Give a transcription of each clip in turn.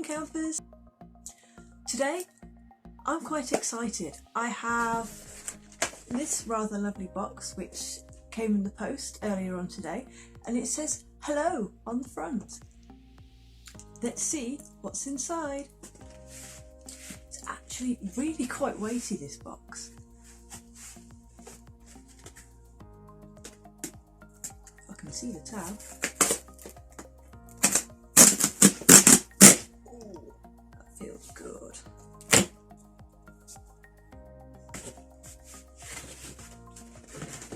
morning campers. Today I'm quite excited. I have this rather lovely box which came in the post earlier on today, and it says hello on the front. Let's see what's inside. It's actually really quite weighty, this box. If I can see the tab. Feels good.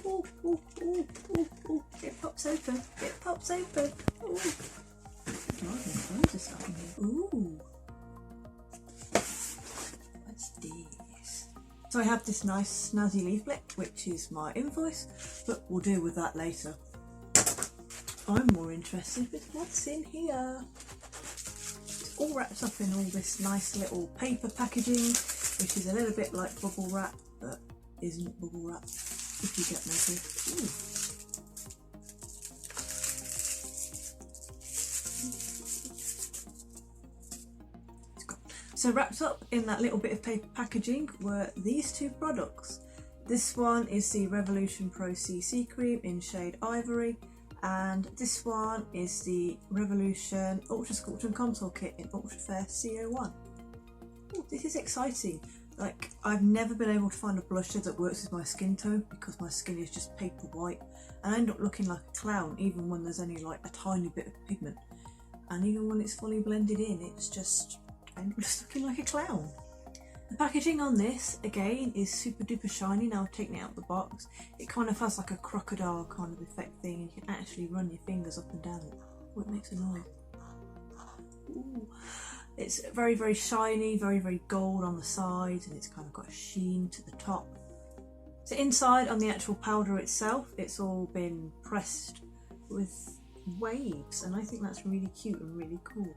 Ooh, ooh, ooh, ooh, ooh. It pops open. It pops open. Ooh. Loads of stuff in here. Ooh. What's this? So I have this nice snazzy leaflet, which is my invoice, but we'll deal with that later. I'm more interested with what's in here. All wrapped up in all this nice little paper packaging, which is a little bit like bubble wrap, but isn't bubble wrap, if you get my drift. So wrapped up in that little bit of paper packaging were these two products. This one is the Revolution Pro CC Cream in shade Ivory, and this one is the Revolution Ultra Sculpt and Contour Kit in Ultra Fair CO1. Ooh, this is exciting. Like, I've never been able to find a blusher that works with my skin tone because my skin is just paper white, and I end up looking like a clown even when there's only like a tiny bit of pigment. And even when it's fully blended in, it's just, I end up just looking like a clown. The packaging on this, again, is super duper shiny. Now I've taken it out of the box. It kind of has like a crocodile kind of effect thing, and you can actually run your fingers up and down it. Oh, it makes a noise. Ooh. It's very, very shiny, very, very gold on the sides, and it's kind of got a sheen to the top. So inside, on the actual powder itself, it's all been pressed with waves, and I think that's really cute and really cool.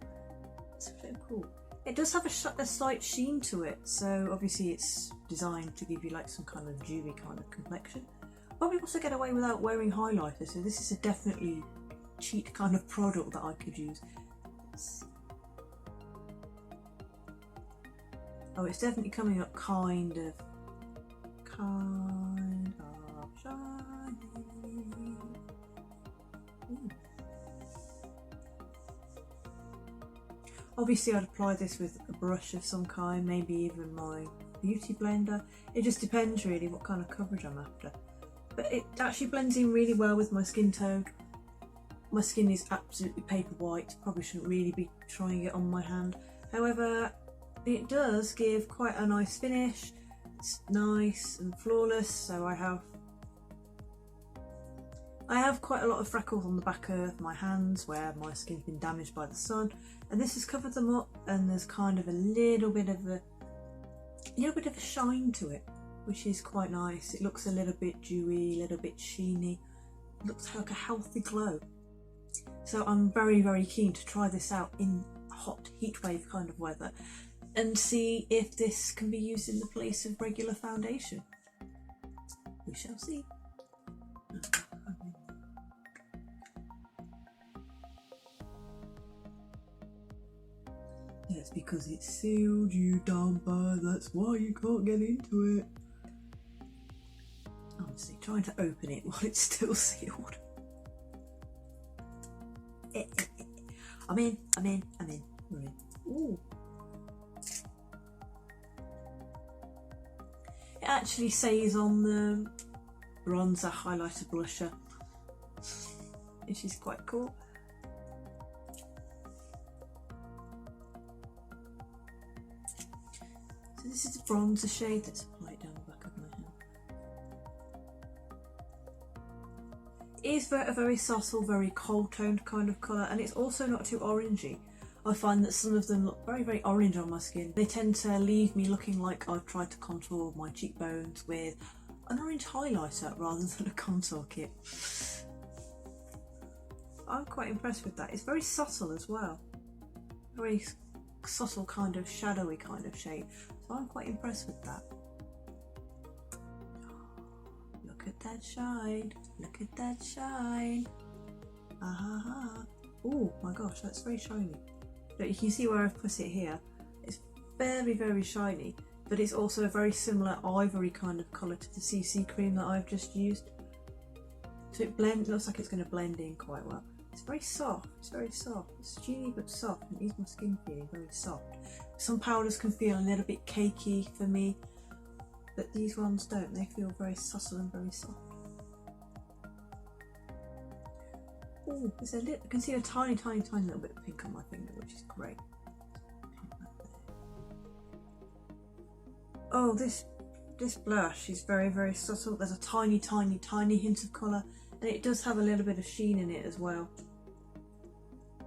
It's so cool. It does have a slight sheen to it, so obviously it's designed to give you like some kind of dewy kind of complexion. Probably also get away without wearing highlighter, so this is a definitely cheap kind of product that I could use. Oh, it's definitely coming up kind of shiny. Ooh. Obviously I'd apply this with a brush of some kind, maybe even my beauty blender. It just depends really what kind of coverage I'm after. But it actually blends in really well with my skin tone. My skin is absolutely paper white, probably shouldn't really be trying it on my hand. However, it does give quite a nice finish. It's nice and flawless, so I have quite a lot of freckles on the back of my hands where my skin's been damaged by the sun, and this has covered them up, and there's kind of a little bit of a shine to it, which is quite nice. It looks a little bit dewy, a little bit sheeny. It looks like a healthy glow. So I'm very, very keen to try this out in hot heatwave kind of weather and see if this can be used in the place of regular foundation. We shall see. That's because it's sealed, you dumper. That's why you can't get into it. Honestly, trying to open it while it's still sealed. I'm in. We're in. Ooh. It actually says on the bronzer, highlighter, blusher, which is quite cool. So this is the bronzer shade that's applied down the back of my hand. It is a very subtle, very cold toned kind of colour, and it's also not too orangey. I find that some of them look very, very orange on my skin. They tend to leave me looking like I've tried to contour my cheekbones with an orange highlighter rather than a contour kit. I'm quite impressed with that. It's very subtle as well. Very subtle kind of shadowy kind of shade. So I'm quite impressed with that. Look at that shine. Look at that shine. Ah ha ha. Oh my gosh, that's very shiny. But you can see where I've put it here. It's very, very shiny, but it's also a very similar ivory kind of colour to the CC cream that I've just used. So it looks like it's going to blend in quite well. It's very soft, it's very soft. It's dewy but soft, and it leaves my skin feeling very soft. Some powders can feel a little bit cakey for me, but these ones don't. They feel very subtle and very soft. Oh, there's a little, I can see a tiny, tiny, tiny little bit of pink on my finger, which is great. Oh, this blush is very, very subtle. There's a tiny, tiny, tiny hint of colour, and it does have a little bit of sheen in it as well.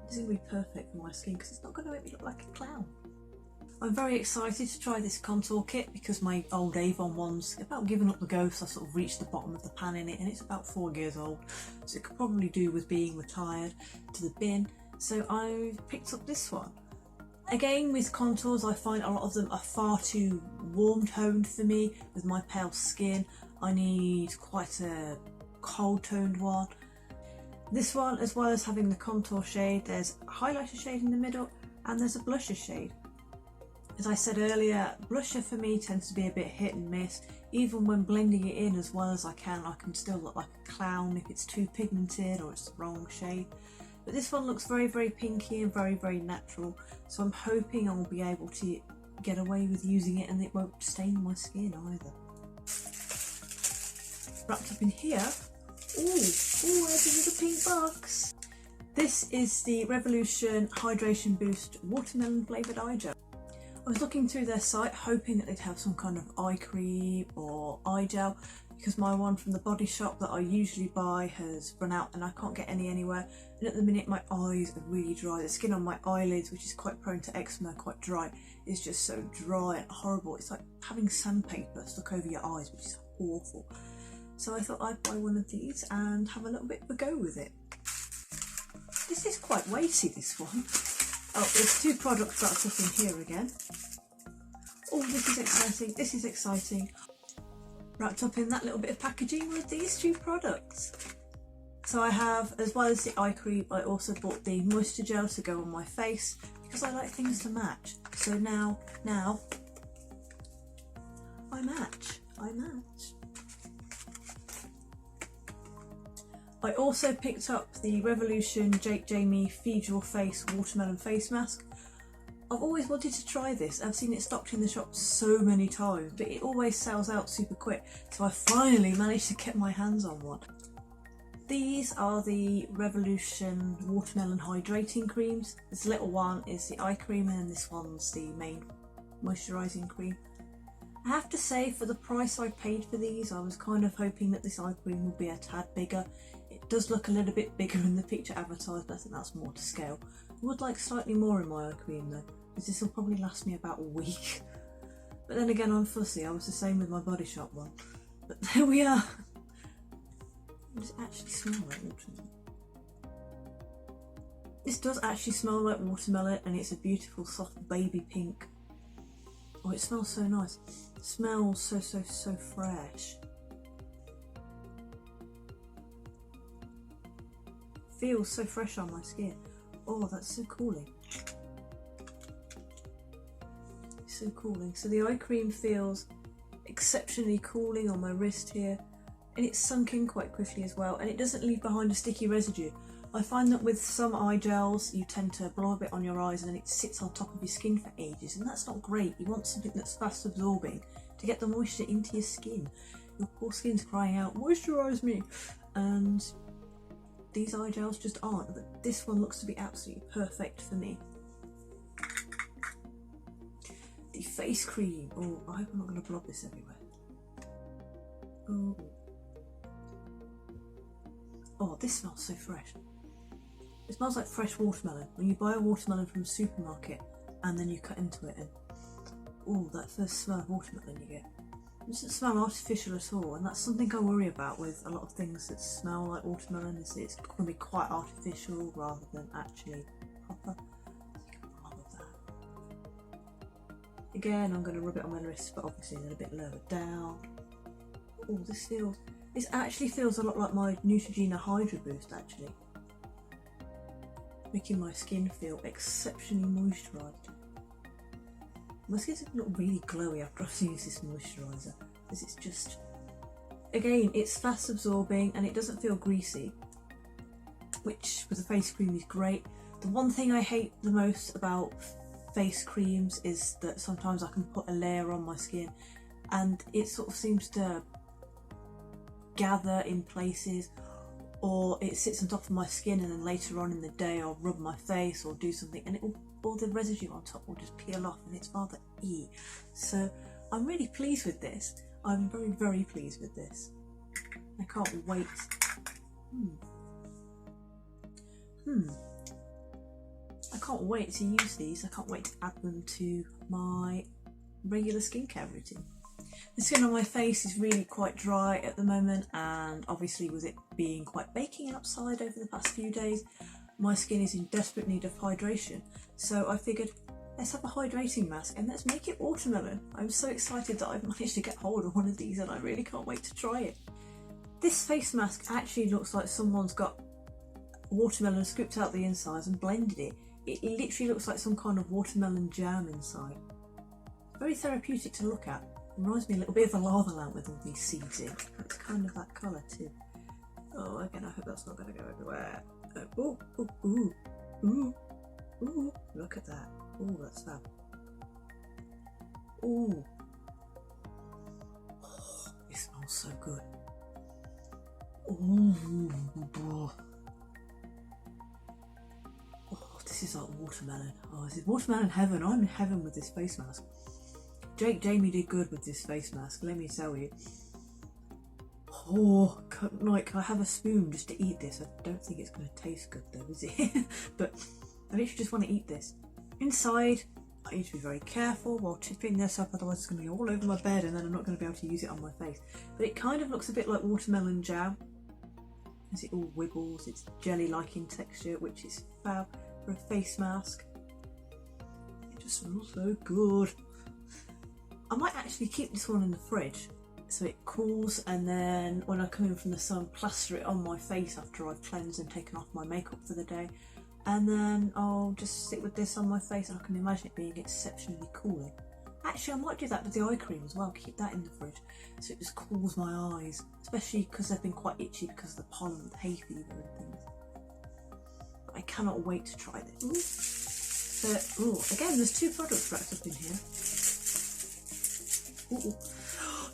This is going to be perfect for my skin because it's not going to make me look like a clown. I'm very excited to try this contour kit because my old Avon one's about giving up the ghost. I sort of reached the bottom of the pan in it, and it's about 4 years old, so it could probably do with being retired to the bin. So I picked up this one. Again, with contours, I find a lot of them are far too warm toned for me with my pale skin. I need quite a cold toned one. This one, as well as having the contour shade, there's a highlighter shade in the middle and there's a blusher shade. As I said earlier, blusher for me tends to be a bit hit and miss. Even when blending it in as well as I can still look like a clown if it's too pigmented or it's the wrong shade. But this one looks very, very pinky and very, very natural, so I'm hoping I'll be able to get away with using it and it won't stain my skin either. Wrapped up in here, there's a little pink box. This is the Revolution Hydration Boost Watermelon Flavoured Eye Gel. I was looking through their site hoping that they'd have some kind of eye cream or eye gel, because my one from the Body Shop that I usually buy has run out and I can't get any anywhere, and at the minute my eyes are really dry. The skin on my eyelids, which is quite prone to eczema, quite dry, is just so dry and horrible. It's like having sandpaper stuck over your eyes, which is awful. So I thought I'd buy one of these and have a little bit of a go with it. This is quite weighty, this one. Oh, there's 2 products wrapped up in here again. Oh, this is exciting, this is exciting. Wrapped up in that little bit of packaging with these 2 products. So I have, as well as the eye cream, I also bought the moisture gel to go on my face because I like things to match. So now, I match. I also picked up the Revolution Jake Jamie Feed Your Face Watermelon Face Mask. I've always wanted to try this. I've seen it stocked in the shop so many times, but it always sells out super quick, so I finally managed to get my hands on one. These are the Revolution Watermelon Hydrating Creams. This little one is the eye cream and this one's the main moisturising cream. I have to say, for the price I paid for these, I was kind of hoping that this eye cream would be a tad bigger. It does look a little bit bigger in the picture advertised, but I think that's more to scale. I would like slightly more in my eye cream though, because this will probably last me about a week. But then again, I'm fussy. I was the same with my Body Shop one. But there we are. Does it actually smell like watermelon? This does actually smell like watermelon, and it's a beautiful soft baby pink. Oh, it smells so nice. It smells so fresh. Feels so fresh on my skin. Oh, that's so cooling. So cooling. So the eye cream feels exceptionally cooling on my wrist here, and it's sunk in quite quickly as well, and it doesn't leave behind a sticky residue. I find that with some eye gels you tend to blow a bit on your eyes and then it sits on top of your skin for ages, and that's not great. You want something that's fast absorbing to get the moisture into your skin. Your poor skin's crying out, moisturise me! And these eye gels just aren't, but this one looks to be absolutely perfect for me. The face cream. Oh, I hope I'm not going to blob this everywhere. Oh, this smells so fresh. It smells like fresh watermelon. When you buy a watermelon from a supermarket and then you cut into it, and oh, that first smell of watermelon you get. It doesn't smell artificial at all, and that's something I worry about with a lot of things that smell like watermelon, is it's going to be quite artificial rather than actually proper. Again, I'm going to rub it on my wrist, but obviously a little bit lower down. Oh, this actually feels a lot like my Neutrogena Hydra Boost actually. making my skin feel exceptionally moisturised. My skin's not really glowy after I've used this moisturiser, because it's just, again, it's fast absorbing and it doesn't feel greasy, which with a face cream is great. The one thing I hate the most about face creams is that sometimes I can put a layer on my skin and it sort of seems to gather in places, or it sits on top of my skin and then later on in the day I'll rub my face or do something and all the residue on top will just peel off, and it's rather So I'm really pleased with this. I'm very, very pleased with this. I can't wait. I can't wait to use these. I can't wait to add them to my regular skincare routine. The skin on my face is really quite dry at the moment, and obviously with it being quite baking outside over the past few days, my skin is in desperate need of hydration. So I figured, let's have a hydrating mask and let's make it watermelon. I'm so excited that I've managed to get hold of one of these and I really can't wait to try it. This face mask actually looks like someone's got watermelon, scooped out the insides and blended it. It literally looks like some kind of watermelon jam inside. Very therapeutic to look at. Reminds me a little bit of a lava lamp with all these seeds in. It's kind of that colour too. Oh, again, I hope that's not going to go everywhere. Ooh, ooh, ooh, ooh, ooh, look at that. Ooh, that's fab. Ooh. Oh, it smells so good. Ooh. Oh, this is like watermelon. Oh, this is watermelon heaven. I'm in heaven with this face mask. Jamie did good with this face mask, let me tell you. Oh, like, can I have a spoon just to eat this? I don't think it's going to taste good though, is it? But I literally just want to eat this. Inside, I need to be very careful while tipping this up, otherwise it's going to be all over my bed and then I'm not going to be able to use it on my face. But it kind of looks a bit like watermelon jam, as it all wiggles. It's jelly-like in texture, which is fab for a face mask. It just smells so good. I might actually keep this one in the fridge so it cools, and then when I come in from the sun, plaster it on my face after I've cleansed and taken off my makeup for the day, and then I'll just sit with this on my face, and I can imagine it being exceptionally cooling. Actually, I might do that with the eye cream as well, keep that in the fridge so it just cools my eyes, especially because they've been quite itchy because of the pollen, the hay fever and things. But I cannot wait to try this. Ooh, again, there's two products wrapped up in here. Ooh.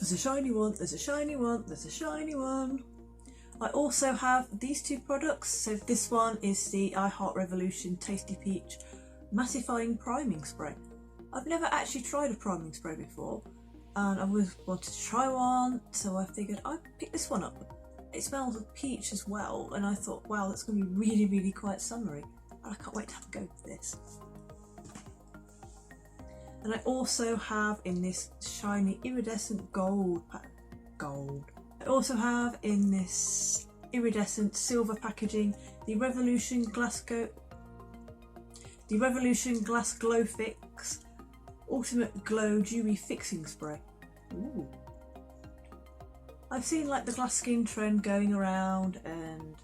There's a shiny one, there's a shiny one, there's a shiny one. I also have these two products. So this one is the I Heart Revolution Tasty Peach Mattifying Priming Spray. I've never actually tried a priming spray before and I've always wanted to try one, so I figured I'd pick this one up. It smells of peach as well, and I thought, wow, that's going to be really, really quite summery, and I can't wait to have a go with this. And I also have in this shiny iridescent gold. I also have in this iridescent silver packaging the Revolution Glass Glow Fix Ultimate Glow Dewy Fixing Spray. Ooh. I've seen like the glass skin trend going around, and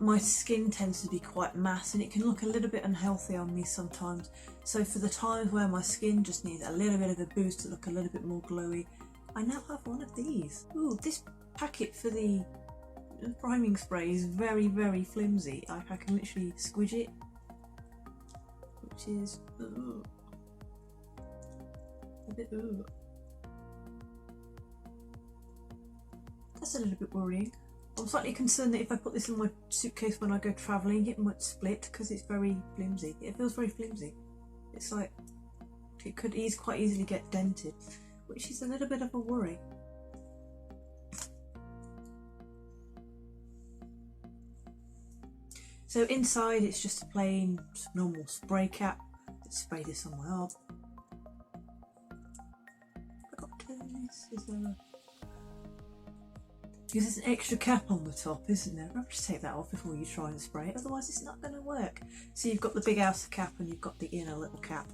my skin tends to be quite matte and it can look a little bit unhealthy on me sometimes. So for the times where my skin just needs a little bit of a boost to look a little bit more glowy, I now have one of these. Ooh, this packet for the priming spray is very, very flimsy. I can literally squidge it, which is a bit That's a little bit worrying. I'm slightly concerned that if I put this in my suitcase when I go travelling, it might split because it's very flimsy. It feels very flimsy. It's like it could quite easily get dented, which is a little bit of a worry. So inside it's just a plain normal spray cap. Let's spray this on my arm. I forgot to turn this. Is there a... Because there's an extra cap on the top, isn't there? I'll just take that off before you try and spray it, otherwise it's not going to work. So you've got the big outer cap and you've got the inner little cap.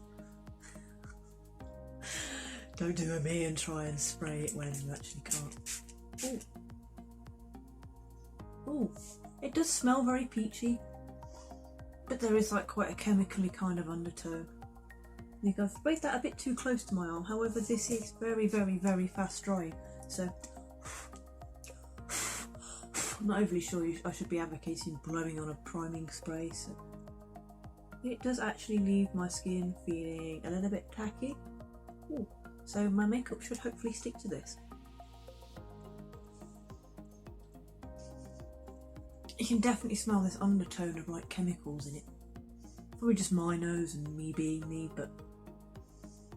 Don't do a me and try and spray it when you actually can't. Ooh. Ooh, it does smell very peachy. but there is like quite a chemically kind of undertone. I think I've sprayed that a bit too close to my arm, however this is very, very, very fast drying, so I'm not overly sure I should be advocating blowing on a priming spray, so it does actually leave my skin feeling a little bit tacky. Ooh. So my makeup should hopefully stick to this. You can definitely smell this undertone of like chemicals in it. Probably just my nose and me being me, but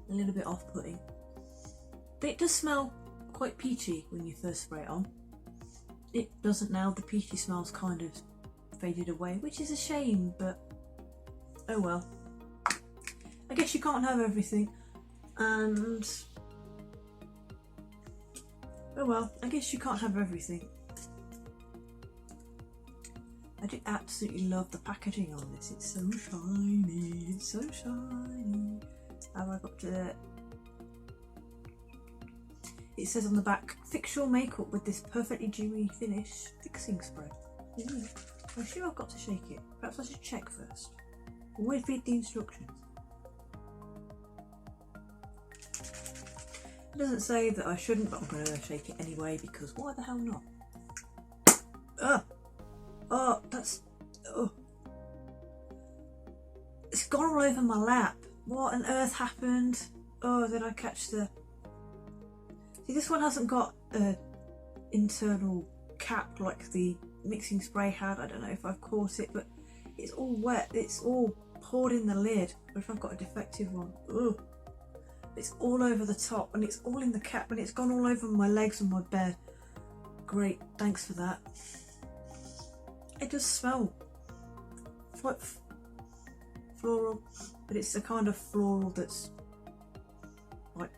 a little bit off-putting. But it does smell quite peachy when you first spray it on. It doesn't now, the peachy smell's kind of faded away, which is a shame, but oh well. I guess you can't have everything, and oh well, I guess you can't have everything. I do absolutely love the packaging on this. It's so shiny, it's so shiny. Have I got to... It says on the back, fix your makeup with this perfectly dewy finish fixing spray. I'm sure I've got to shake it. Perhaps I should check first. Always read the instructions. It doesn't say that I shouldn't, but I'm going to shake it anyway because why the hell not? Ugh! Oh, that's... Oh. It's gone all over my lap. What on earth happened? Oh, did I catch the... See, this one hasn't got an internal cap like the mixing spray had. I don't know if I've caught it, but it's all wet. It's all poured in the lid. Or if I've got a defective one. Ugh. It's all over the top and it's all in the cap and it's gone all over my legs and my bed. Great, thanks for that. It does smell quite floral, but it's the kind of floral that's like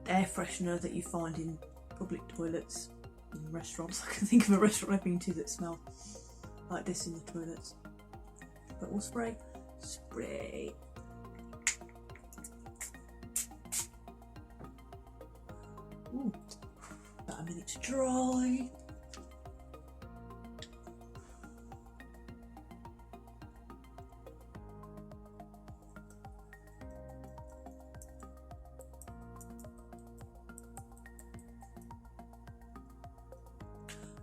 air freshener that you find in public toilets in restaurants. I can think of a restaurant I've been to that smell like this in the toilets. But we'll spray. Ooh, about a minute to dry.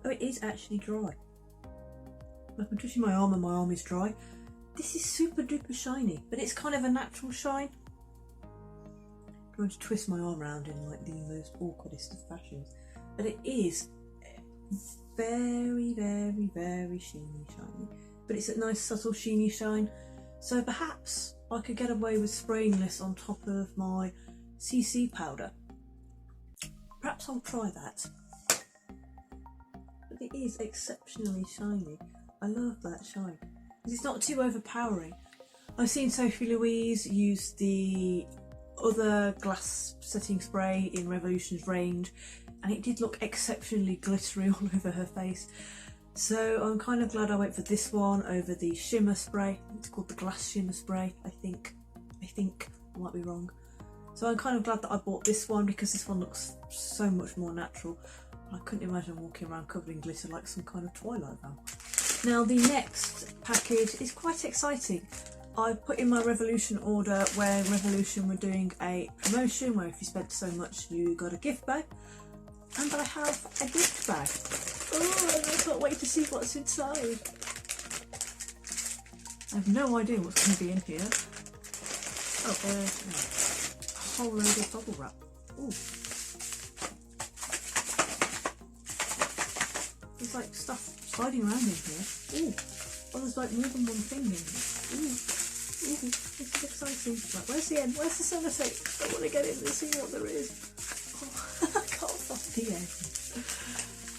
Oh, it is actually dry. Like I'm touching my arm and my arm is dry. This is super duper shiny, but it's kind of a natural shine. I'm going to twist my arm around in like the most awkwardest of fashions. But it is very, very, very shiny. But it's a nice subtle sheeny shine. So perhaps I could get away with spraying this on top of my CC powder. Perhaps I'll try that. But it is exceptionally shiny. I love that shine. It's not too overpowering. I've seen Sophie Louise use the other glass setting spray in Revolution's range and it did look exceptionally glittery all over her face. So I'm kind of glad I went for this one over the shimmer spray. It's called the glass shimmer spray, I think. I might be wrong. So I'm kind of glad that I bought this one because this one looks so much more natural. I couldn't imagine walking around covered in glitter like some kind of Twilight vamp. Now the next package is quite exciting. I put in my Revolution order where Revolution were doing a promotion where if you spent so much you got a gift bag. And I have a gift bag. Oh, and I can't wait to see what's inside. I have no idea what's going to be in here. Oh, a whole load of bubble wrap. Ooh. There's like stuff sliding around in here. Ooh. Oh, there's like more than one thing in here. Ooh. Ooh. This is exciting. Right, where's the end? Where's the sellotape? I want to get in and see what there is. Oh, I can't find the end.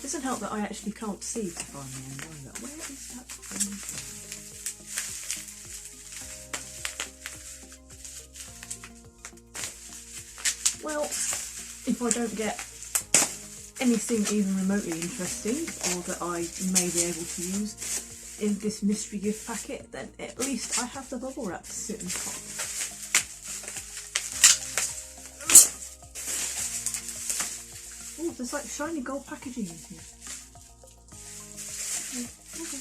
Doesn't help that I actually can't see to find the end either. Where is that thing? Well, if I don't get anything even remotely interesting or that I may be able to use in this mystery gift packet, then at least I have the bubble wrap to sit on top. Oh, there's like shiny gold packaging in here. Okay.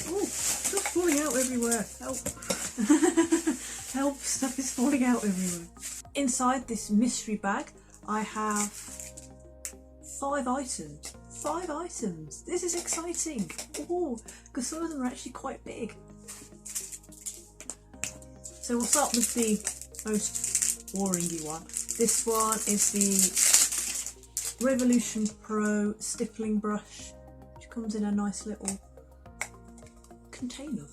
Oh, just falling out everywhere. everywhere. Help. Help, stuff is falling out everywhere. Inside this mystery bag, I have 5 items. 5 items. This is exciting. Oh, because some of them are actually quite big. So we'll start with the most boringy one. This one is the Revolution Pro stippling brush, which comes in a nice little container.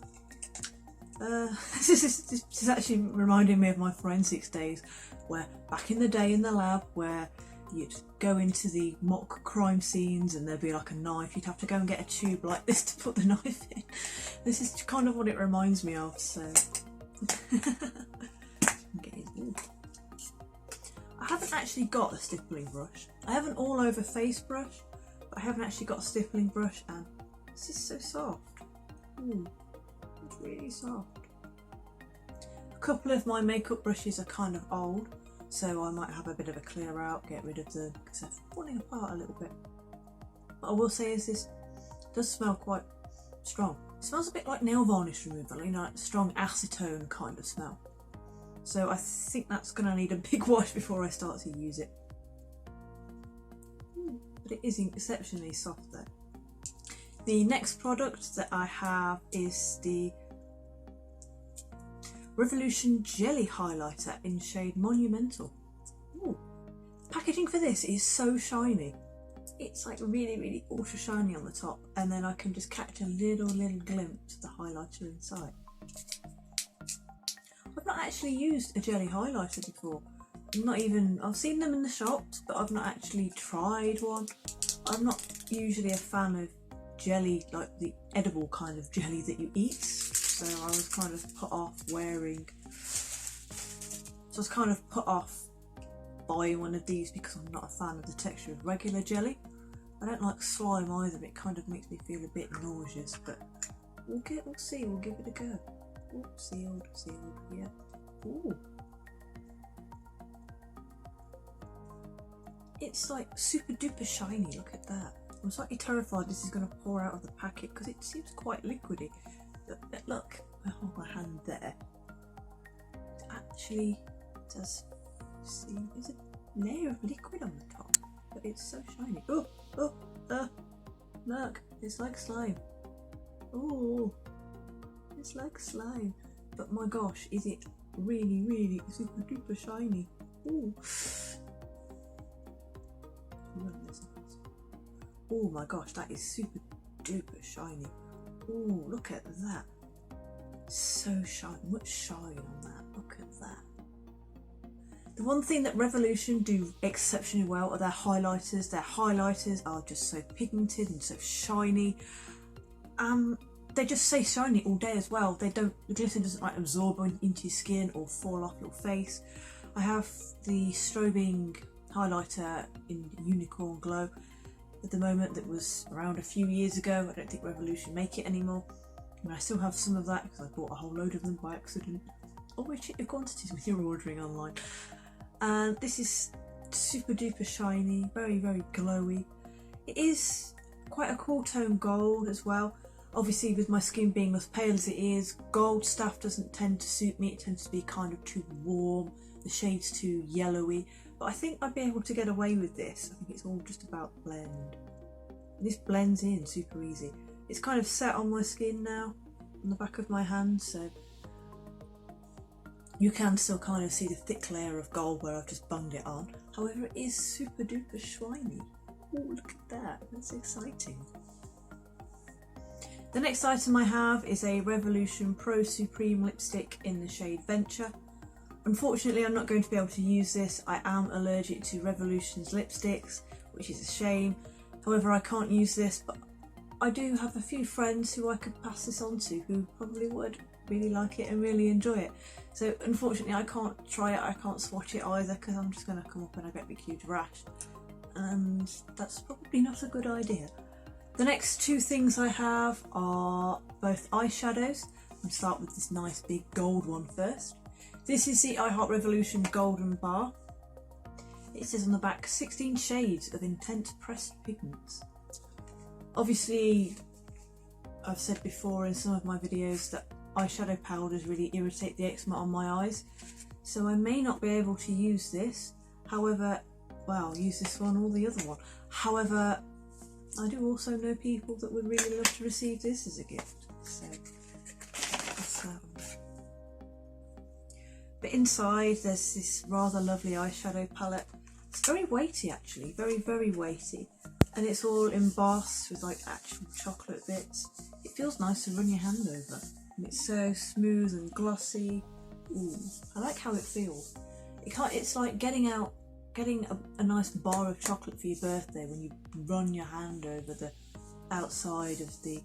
This is actually reminding me of my forensics days, where back in the day in the lab, where you'd go into the mock crime scenes and there'd be like a knife, you'd have to go and get a tube like this to put the knife in. This is kind of what it reminds me of, so... I haven't actually got a stippling brush. I have an all over face brush, but I haven't actually got a stippling brush, and this is so soft. Ooh, it's really soft. A couple of my makeup brushes are kind of old, so I might have a bit of a clear out, get rid of them because they're falling apart a little bit. What I will say is this does smell quite strong. It smells a bit like nail varnish removal, you know, like strong acetone kind of smell. So I think that's going to need a big wash before I start to use it. But it is exceptionally soft though. The next product that I have is the Revolution Jelly Highlighter in shade Monumental. Ooh. Packaging for this is so shiny. It's like really ultra shiny on the top, and then I can just catch a little glimpse of the highlighter inside. I've not actually used a jelly highlighter before. I've seen them in the shops, but I've not actually tried one. I'm not usually a fan of jelly, like the edible kind of jelly that you eat, so I was kind of put off buying one of these because I'm not a fan of the texture of regular jelly. I don't like slime either, it kind of makes me feel a bit nauseous, but we'll see, we'll give it a go. Ooh, sealed, yeah. Ooh. It's like super duper shiny, look at that. I'm slightly terrified this is going to pour out of the packet because it seems quite liquidy. Look, I hold my hand there. It actually does seem, there's a layer of liquid on the top, but it's so shiny. Look, it's like slime. Ooh, it's like slime. But my gosh, is it really super duper shiny. Ooh. Oh my gosh, that is super duper shiny. Oh, look at that. So shiny, much shine on that. Look at that. The one thing that Revolution do exceptionally well are their highlighters. Their highlighters are just so pigmented and so shiny. They just stay shiny all day as well. The glitter doesn't like absorb into your skin or fall off your face. I have the strobing highlighter in Unicorn Glow at the moment that was around a few years ago. I don't think Revolution make it anymore. And I still have some of that because I bought a whole load of them by accident. Always check your quantities when you're ordering online. And this is super duper shiny, very glowy. It is quite a cool tone gold as well. Obviously with my skin being as pale as it is, gold stuff doesn't tend to suit me. It tends to be kind of too warm, the shade's too yellowy. But I think I'd be able to get away with this. I think it's all just about blend. And this blends in super easy. It's kind of set on my skin now, on the back of my hand, so you can still kind of see the thick layer of gold where I've just bunged it on. However, it is super duper shiny. Oh, look at that, that's exciting. The next item I have is a Revolution Pro Supreme lipstick in the shade Venture. Unfortunately, I'm not going to be able to use this. I am allergic to Revolution's lipsticks, which is a shame. However, I can't use this, but I do have a few friends who I could pass this on to who probably would really like it and really enjoy it. So unfortunately, I can't try it, I can't swatch it either because I'm just going to come up and I get a big huge rash. And that's probably not a good idea. The next two things I have are both eyeshadows. I'll start with this nice big gold one first. This is the I Heart Revolution Golden Bar. It says on the back, 16 shades of intense pressed pigments. Obviously, I've said before in some of my videos that eyeshadow powders really irritate the eczema on my eyes, so I may not be able to use this. However, well, I'll use this one or the other one. However, I do also know people that would really love to receive this as a gift, so that's that one. But inside there's this rather lovely eyeshadow palette. It's very weighty actually, very, very weighty. And it's all embossed with like actual chocolate bits. It feels nice to run your hand over. And it's so smooth and glossy. Ooh, I like how it feels. It's like getting a nice bar of chocolate for your birthday when you run your hand over the outside of the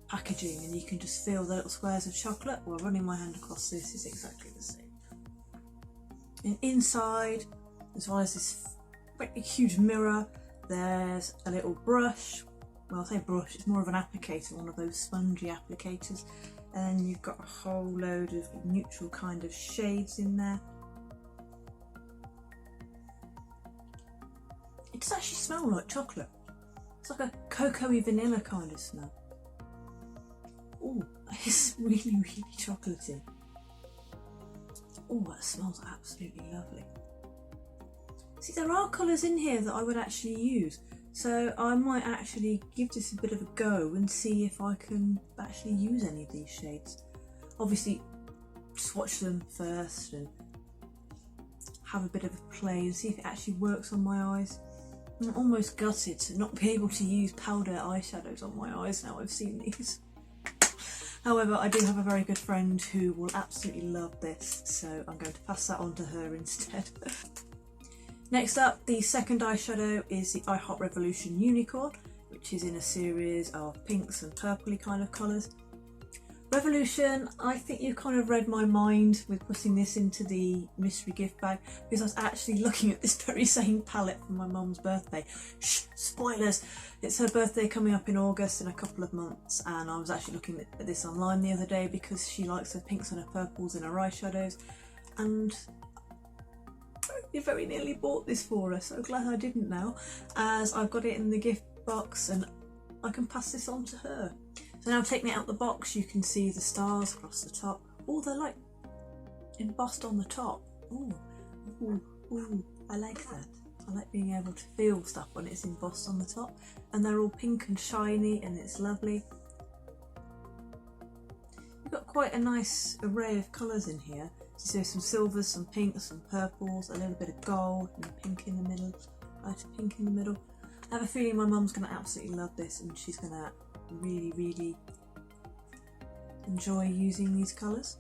packaging and you can just feel the little squares of chocolate. Well, running my hand across this is exactly the same. And inside, as well as this very huge mirror, there's a little brush. Well, I say brush, it's more of an applicator, one of those spongy applicators. And you've got a whole load of neutral kind of shades in there. It does actually smell like chocolate. It's like a cocoa-y vanilla kind of smell. Oh, it's really, really chocolatey. Oh, that smells absolutely lovely. See, there are colours in here that I would actually use, so I might actually give this a bit of a go and see if I can actually use any of these shades. Obviously, swatch them first and have a bit of a play and see if it actually works on my eyes. I'm almost gutted to not be able to use powder eyeshadows on my eyes now I've seen these. However, I do have a very good friend who will absolutely love this, so I'm going to pass that on to her instead. Next up, the second eyeshadow is the iHot Revolution Unicorn, which is in a series of pinks and purpley kind of colours. Revolution, I think you kind of read my mind with putting this into the mystery gift bag, because I was actually looking at this very same palette for my mum's birthday. Shh, spoilers! It's her birthday coming up in August in a couple of months, and I was actually looking at this online the other day because she likes her pinks and her purples in her eyeshadows, and I very nearly bought this for her. So glad I didn't now, as I've got it in the gift box and I can pass this on to her. So now taking it out the box, you can see the stars across the top. Oh, they're like embossed on the top. Ooh, ooh, ooh, I like that. I like being able to feel stuff when it's embossed on the top. And they're all pink and shiny and it's lovely. You've got quite a nice array of colours in here. So there's some silvers, some pinks, some purples, a little bit of gold and pink in the middle, lighter pink in the middle. I have a feeling my mum's going to absolutely love this and she's going to really, really enjoy using these colours.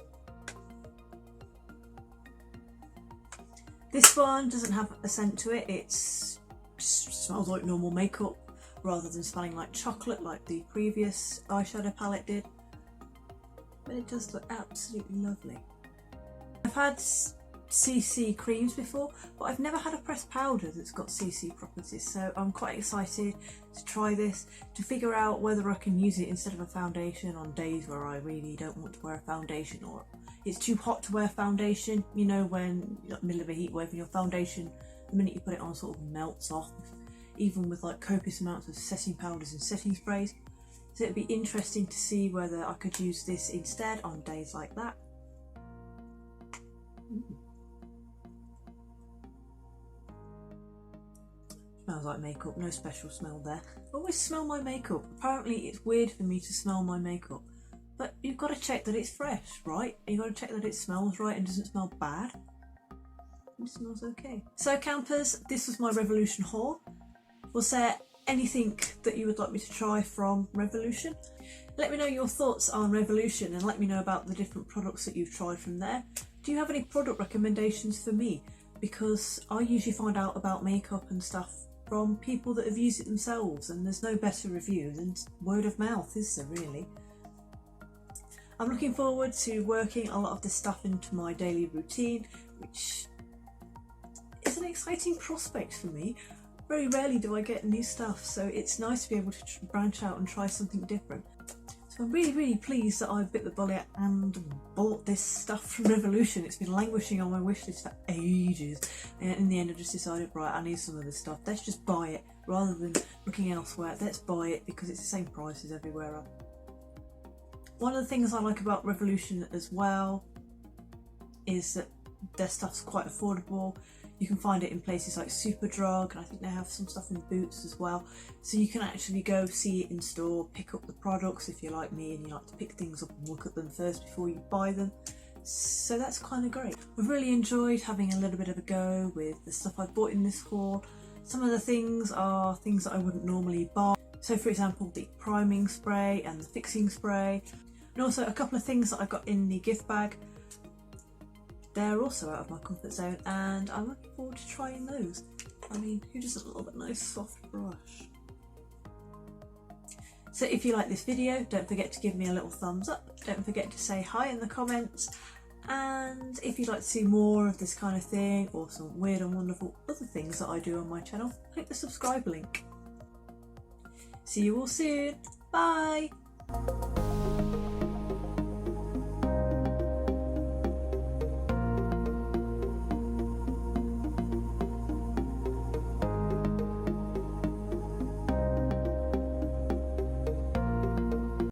This one doesn't have a scent to it, it smells like normal makeup rather than smelling like chocolate like the previous eyeshadow palette did. But it does look absolutely lovely. I've had CC creams before, but I've never had a pressed powder that's got CC properties, so I'm quite excited to try this, to figure out whether I can use it instead of a foundation on days where I really don't want to wear a foundation, or it's too hot to wear foundation. You know, when you're in the middle of a heat wave and your foundation, the minute you put it on, sort of melts off, even with like copious amounts of setting powders and setting sprays. So it'd be interesting to see whether I could use this instead on days like that. Smells like makeup, no special smell there. I always smell my makeup. Apparently it's weird for me to smell my makeup. But you've got to check that it's fresh, right? You've got to check that it smells right and doesn't smell bad. It smells okay. So campers, this was my Revolution haul. Was there anything that you would like me to try from Revolution? Let me know your thoughts on Revolution and let me know about the different products that you've tried from there. Do you have any product recommendations for me? Because I usually find out about makeup and stuff from people that have used it themselves, and there's no better review than word of mouth, is there really? I'm looking forward to working a lot of this stuff into my daily routine, which is an exciting prospect for me. Very rarely do I get new stuff, so it's nice to be able to branch out and try something different. So I'm really, really pleased that I bit the bullet and bought this stuff from Revolution. It's been languishing on my wish list for ages, and in the end I just decided, right, I need some of this stuff. Let's just buy it rather than looking elsewhere. Let's buy it because it's the same price as everywhere else. One of the things I like about Revolution as well is that their stuff's quite affordable. You can find it in places like Superdrug, and I think they have some stuff in Boots as well. So you can actually go see it in store, pick up the products if you're like me and you like to pick things up and look at them first before you buy them. So that's kind of great. I've really enjoyed having a little bit of a go with the stuff I bought in this haul. Some of the things are things that I wouldn't normally buy. So for example, the priming spray and the fixing spray. And also a couple of things that I got in the gift bag. They're also out of my comfort zone and I'm looking forward to trying those. I mean, who doesn't love a nice soft brush? So if you like this video, don't forget to give me a little thumbs up. Don't forget to say hi in the comments. And if you'd like to see more of this kind of thing or some weird and wonderful other things that I do on my channel, click the subscribe link. See you all soon. Bye!